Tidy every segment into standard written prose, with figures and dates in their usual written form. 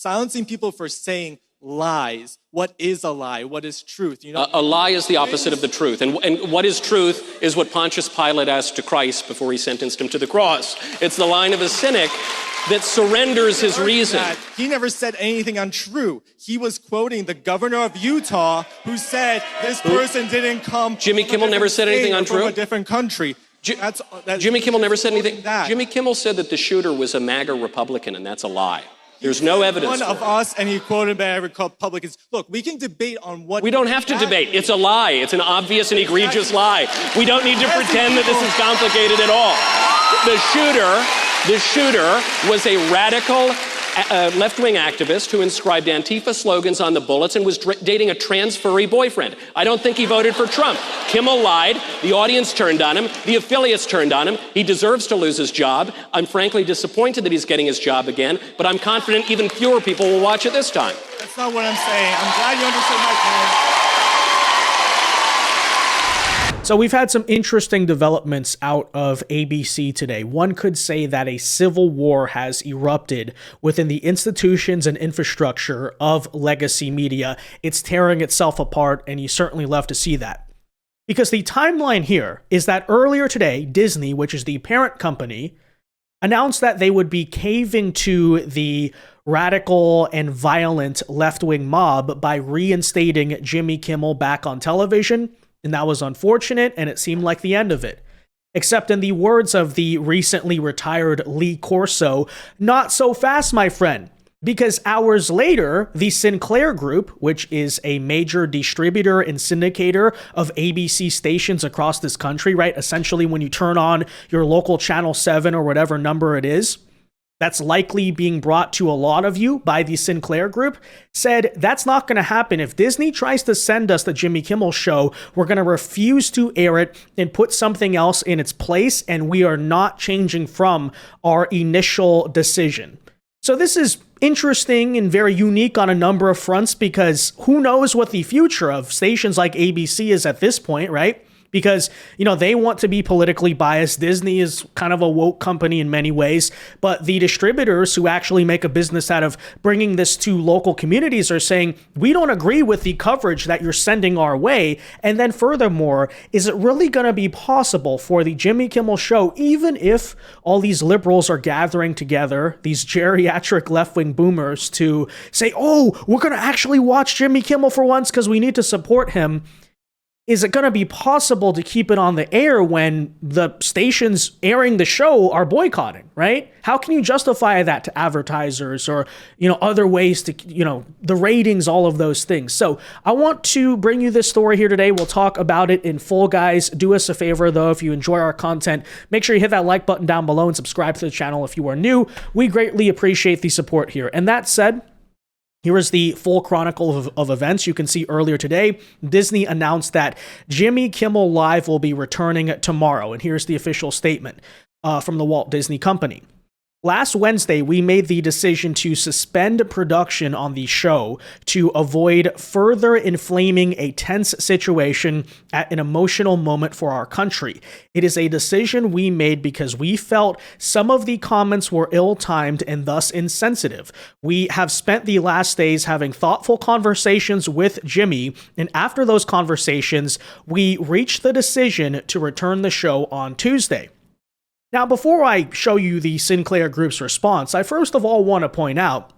silencing people for saying lies. What is a lie? What is truth? You know, a lie is the opposite of the truth. And what is truth is what Pontius Pilate asked to Christ before he sentenced him to the cross. It's the line of a cynic that surrenders his reason. He never said anything untrue. He was quoting the governor of Utah who said this person didn't come. Jimmy Kimmel never said anything untrue? From a different country. Jimmy Kimmel never said anything. Jimmy Kimmel said that the shooter was a MAGA Republican, and that's a lie. There's no evidence. One of us, and he quoted by Republicans. Look, we can debate on what. We don't have to debate. It's a lie. It's an obvious and egregious lie. We don't need to pretend that this is complicated at all. The shooter was a radical left-wing activist who inscribed Antifa slogans on the bullets and was dating a trans furry boyfriend. I don't think he voted for Trump. Kimmel lied. The audience turned on him. The affiliates turned on him. He deserves to lose his job. I'm frankly disappointed that he's getting his job again, but I'm confident even fewer people will watch it this time. That's not what I'm saying. I'm glad you understood my point. So we've had some interesting developments out of ABC today. One could say that a civil war has erupted within the institutions and infrastructure of legacy media. It's tearing itself apart, and you certainly love to see that. Because the timeline here is that earlier today, Disney, which is the parent company, announced that they would be caving to the radical and violent left-wing mob by reinstating Jimmy Kimmel back on television. And that was unfortunate, and it seemed like the end of it. Except in the words of the recently retired Lee Corso, not so fast, my friend. Because hours later, the Sinclair Group, which is a major distributor and syndicator of ABC stations across this country, right? Essentially, when you turn on your local Channel 7 or whatever number it is, that's likely being brought to a lot of you by the Sinclair Group, said that's not going to happen. If Disney tries to send us the Jimmy Kimmel show, we're going to refuse to air it and put something else in its place, and we are not changing from our initial decision. So this is interesting and very unique on a number of fronts, because who knows what the future of stations like ABC is at this point, right? Because, you know, they want to be politically biased. Disney is kind of a woke company in many ways, but the distributors who actually make a business out of bringing this to local communities are saying, we don't agree with the coverage that you're sending our way. And then furthermore, is it really going to be possible for the Jimmy Kimmel show, even if all these liberals are gathering together, these geriatric left-wing boomers, to say, oh, we're going to actually watch Jimmy Kimmel for once because we need to support him? Is it going to be possible to keep it on the air when the stations airing the show are boycotting, right? How can you justify that to advertisers or, you know, other ways to, you know, the ratings, all of those things? So I want to bring you this story here today. We'll talk about it in full, guys. Do us a favor, though, if you enjoy our content, make sure you hit that like button down below and subscribe to the channel if you are new. We greatly appreciate the support here. And that said, here is the full chronicle of events. You can see earlier today, Disney announced that Jimmy Kimmel Live will be returning tomorrow. And here's the official statement from the Walt Disney Company. Last Wednesday, we made the decision to suspend production on the show to avoid further inflaming a tense situation at an emotional moment for our country. It is a decision we made because we felt some of the comments were ill-timed and thus insensitive. We have spent the last days having thoughtful conversations with Jimmy, and after those conversations, we reached the decision to return the show on Tuesday. Now, before I show you the Sinclair Group's response, I first of all want to point out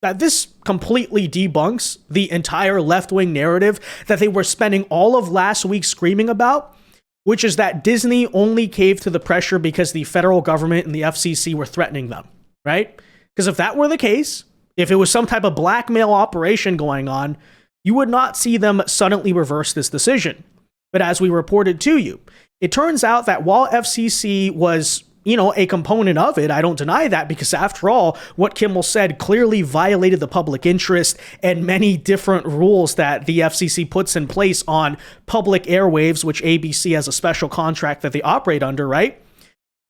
that this completely debunks the entire left-wing narrative that they were spending all of last week screaming about, which is that Disney only caved to the pressure because the federal government and the FCC were threatening them, right? Because if that were the case, if it was some type of blackmail operation going on, you would not see them suddenly reverse this decision. But as we reported to you, it turns out that while FCC was, you know, a component of it, I don't deny that, because after all, what Kimmel said clearly violated the public interest and many different rules that the FCC puts in place on public airwaves, which ABC has a special contract that they operate under, right?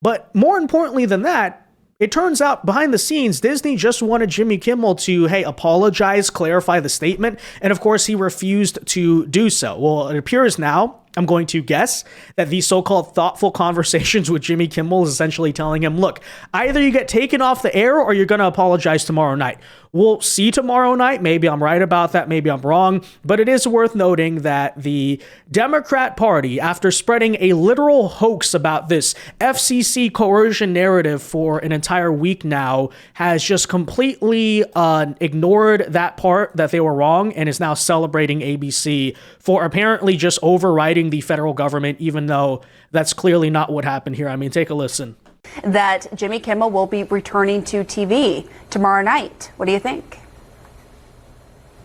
But more importantly than that, it turns out behind the scenes, Disney just wanted Jimmy Kimmel to, hey, apologize, clarify the statement, and of course he refused to do so. Well, it appears now, I'm going to guess, that these so-called thoughtful conversations with Jimmy Kimmel is essentially telling him, look, either you get taken off the air or you're going to apologize tomorrow night. We'll see tomorrow night. Maybe I'm right about that. Maybe I'm wrong. But it is worth noting that the Democrat Party, after spreading a literal hoax about this FCC coercion narrative for an entire week now, has just completely ignored that part that they were wrong and is now celebrating ABC for apparently just overriding the federal government, even though that's clearly not what happened here. I mean, take a listen. That Jimmy Kimmel will be returning to TV tomorrow night. What do you think?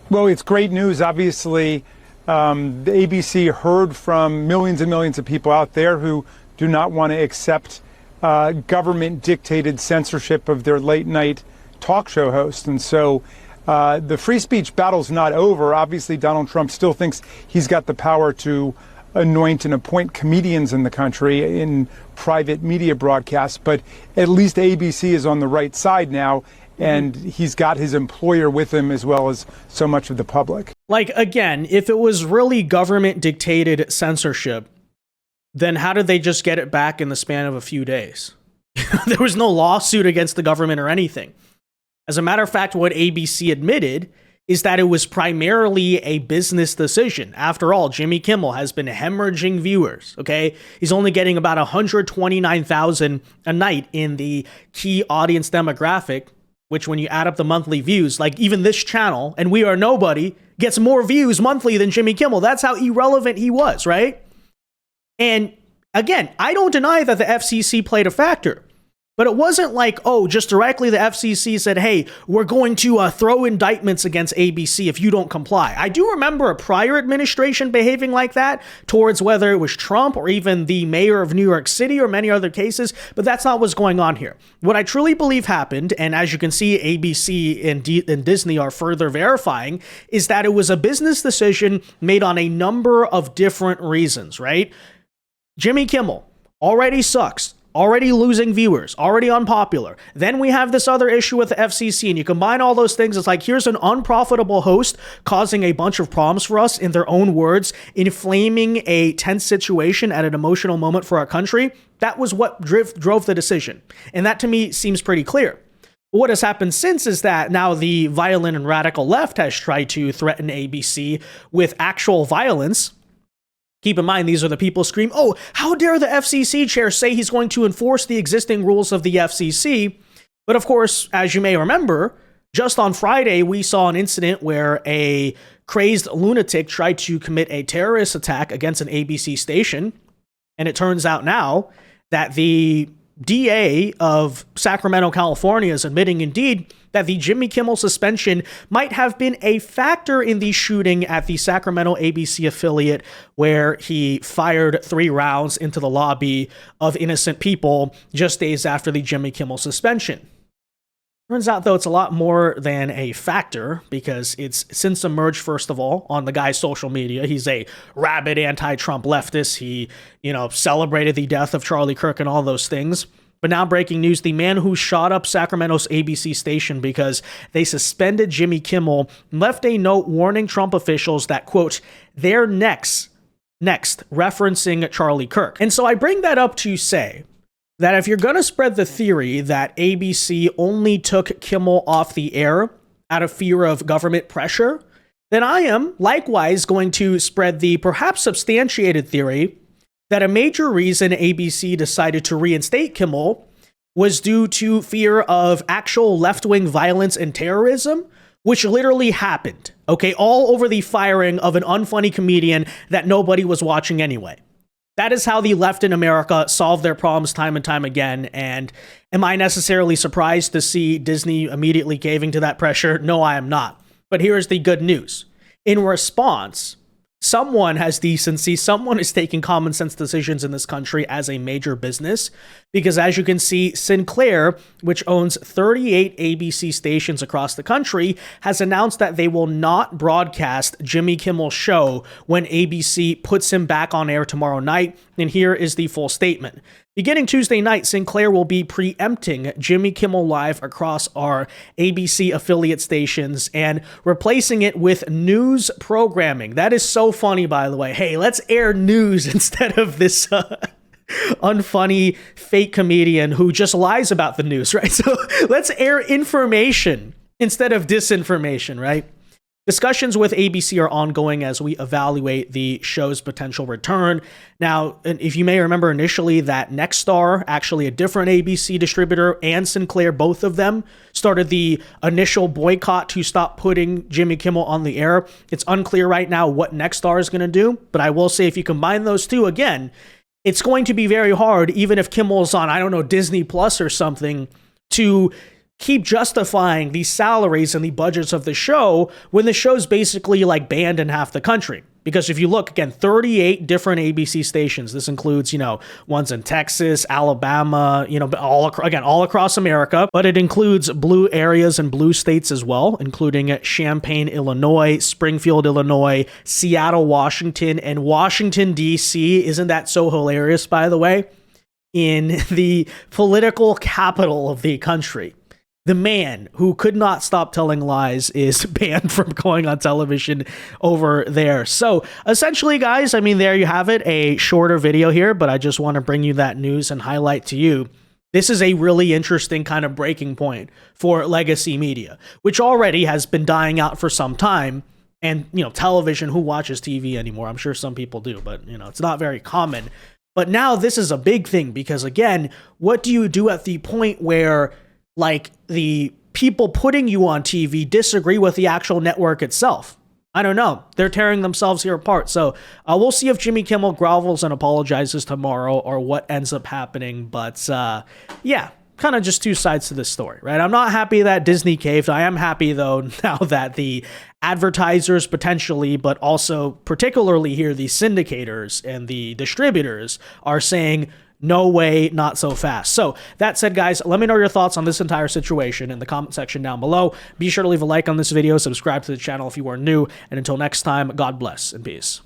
Well, it's great news. Obviously, the ABC heard from millions and millions of people out there who do not want to accept government-dictated censorship of their late-night talk show host. And so the free speech battle's not over. Obviously, Donald Trump still thinks he's got the power to anoint and appoint comedians in the country in private media broadcasts, but at least ABC is on the right side now, and he's got his employer with him as well as so much of the public. Like, again, if it was really government dictated censorship, then how did they just get it back in the span of a few days? There was no lawsuit against the government or anything. As a matter of fact, what ABC admitted is that it was primarily a business decision. After all, Jimmy Kimmel has been hemorrhaging viewers, okay? He's only getting about 129,000 a night in the key audience demographic, which when you add up the monthly views, like even this channel, and We Are Nobody, gets more views monthly than Jimmy Kimmel. That's how irrelevant he was, right? And again, I don't deny that the FCC played a factor. But it wasn't like, oh, just directly the FCC said, hey, we're going to throw indictments against ABC if you don't comply. I do remember a prior administration behaving like that towards whether it was Trump or even the mayor of New York City or many other cases, but that's not what's going on here. What I truly believe happened, and as you can see, ABC and Disney are further verifying, is that it was a business decision made on a number of different reasons, right? Jimmy Kimmel already sucks. Already losing viewers, already unpopular. Then we have this other issue with the FCC, and you combine all those things, it's like, here's an unprofitable host causing a bunch of problems for us, in their own words, inflaming a tense situation at an emotional moment for our country. That was what drove the decision. And that to me seems pretty clear. What has happened since is that now the violent and radical left has tried to threaten ABC with actual violence. Keep in mind, these are the people scream, oh, how dare the FCC chair say he's going to enforce the existing rules of the FCC? But of course, as you may remember, just on Friday, we saw an incident where a crazed lunatic tried to commit a terrorist attack against an ABC station. And it turns out now that the DA of Sacramento, California is admitting indeed that the Jimmy Kimmel suspension might have been a factor in the shooting at the Sacramento ABC affiliate, where he fired 3 rounds into the lobby of innocent people just days after the Jimmy Kimmel suspension. Turns out, though, it's a lot more than a factor, because it's since emerged, first of all, on the guy's social media. He's a rabid anti-Trump leftist. He, celebrated the death of Charlie Kirk and all those things. But now breaking news, the man who shot up Sacramento's ABC station because they suspended Jimmy Kimmel left a note warning Trump officials that, quote, they're next, referencing Charlie Kirk. And so I bring that up to say that if you're going to spread the theory that ABC only took Kimmel off the air out of fear of government pressure, then I am likewise going to spread the perhaps substantiated theory that a major reason ABC decided to reinstate Kimmel was due to fear of actual left-wing violence and terrorism, which literally happened, okay, all over the firing of an unfunny comedian that nobody was watching anyway. That is how the left in America solve their problems time and time again. And am I necessarily surprised to see Disney immediately caving to that pressure? No, I am not. But here's the good news. In response, someone has decency, someone is taking common sense decisions in this country as a major business, because as you can see, Sinclair, which owns 38 ABC stations across the country, has announced that they will not broadcast Jimmy Kimmel's show when ABC puts him back on air tomorrow night. And here is the full statement. Beginning Tuesday night, Sinclair will be preempting Jimmy Kimmel Live across our ABC affiliate stations and replacing it with news programming. That is so funny, by the way. Hey, let's air news instead of this unfunny fake comedian who just lies about the news, right? So let's air information instead of disinformation, right? Discussions with ABC are ongoing as we evaluate the show's potential return. Now, if you may remember initially that Nexstar, actually a different ABC distributor, and Sinclair, both of them, started the initial boycott to stop putting Jimmy Kimmel on the air. It's unclear right now what Nexstar is going to do, but I will say if you combine those two, again, it's going to be very hard, even if Kimmel's on, I don't know, Disney Plus or something, to keep justifying the salaries and the budgets of the show when the show's basically like banned in half the country. Because if you look, again, 38 different ABC stations. This includes, ones in Texas, Alabama, all across America. But it includes blue areas and blue states as well, including Champaign, Illinois, Springfield, Illinois, Seattle, Washington, and Washington, D.C. Isn't that so hilarious, by the way? In the political capital of the country. The man who could not stop telling lies is banned from going on television over there. So essentially, guys, there you have it, a shorter video here, but I just want to bring you that news and highlight to you. This is a really interesting kind of breaking point for legacy media, which already has been dying out for some time. And, television, who watches TV anymore? I'm sure some people do, but, it's not very common. But now this is a big thing because, again, what do you do at the point where the people putting you on TV disagree with the actual network itself? I don't know. They're tearing themselves here apart. So we'll see if Jimmy Kimmel grovels and apologizes tomorrow or what ends up happening. But yeah, kind of just two sides to this story, right? I'm not happy that Disney caved. I am happy, though, now that the advertisers potentially, but also particularly here, the syndicators and the distributors are saying, no way, not so fast. So that said, guys, let me know your thoughts on this entire situation in the comment section down below. Be sure to leave a like on this video, subscribe to the channel if you are new, and until next time, God bless and peace.